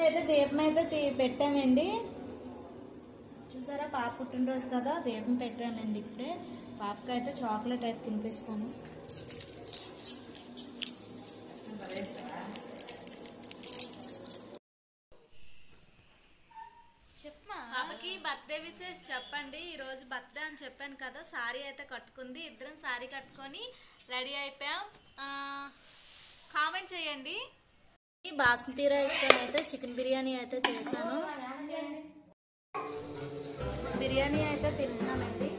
అయితే దీపం అయితే పెట్టామండి. చూసారా, పాప పుట్టినరోజు కదా, దీపం పెట్టానండి. ఇప్పుడే పాపకి అయితే చాక్లెట్ అయితే తినిపిస్తాను. పాపకి బర్త్డే విషెస్ చెప్పండి. ఈరోజు బర్త్డే అని చెప్పాను కదా, సారీ అయితే కట్టుకుంది. ఇద్దరం సారీ కట్టుకొని రెడీ అయిపోయాం. కామెంట్ చేయండి. బాస్మతి రైస్ తో అయితే చికెన్ బిర్యానీ అయితే చేశాను. బిర్యానీ అయితే తింటున్నానండి.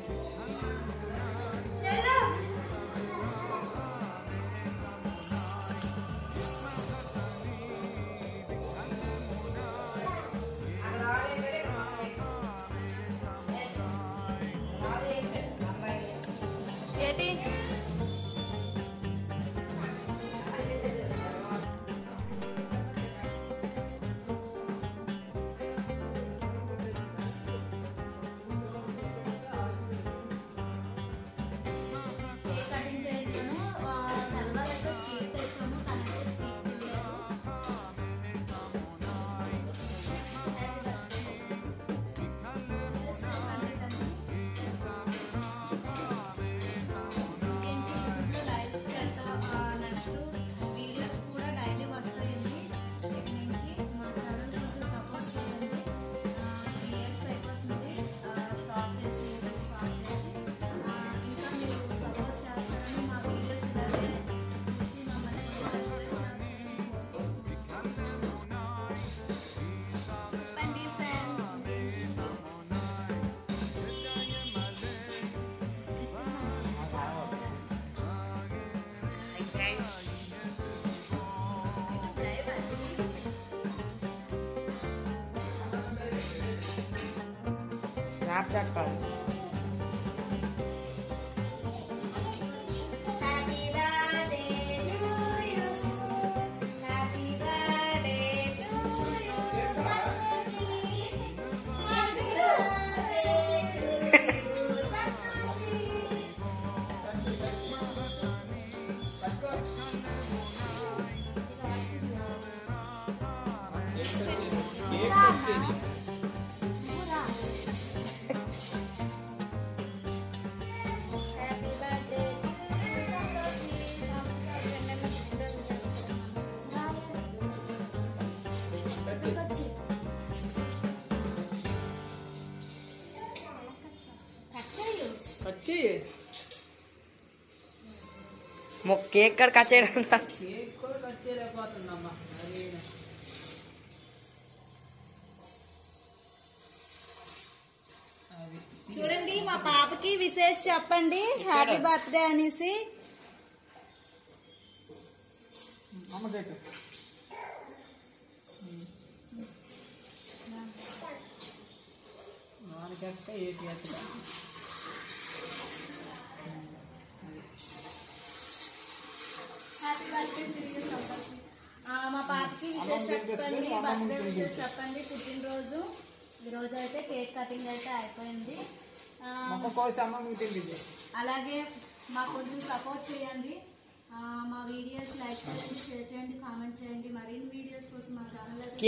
ఏంటి కటింగ్ చేయించాను. తెల్లవారు అయితే స్వీట్ తెచ్చాము, తనైతే స్వీట్ తింటాను. స్నాప్చాట్ కాదు. కేక్ కట్ కట్ చేయడం చూడండి. మా పాపకి విశేష్ చెప్పండి, హ్యాపీ బర్త్డే అనేసి. మా పాపకి విశేష చెప్పండి, బర్త్డే విశేష చెప్పండి, పుట్టినరోజు. ఈరోజు అయితే కేక్ కటింగ్ అయితే అయిపోయింది. అలాగే మాకు కొంచెం సపోర్ట్ చేయండి. మా వీడియోస్ లైక్ చేయండి, షేర్ చేయండి, కామెంట్ చేయండి. మరిన్ని వీడియోస్ కోసం మా ఛానల్ అయితే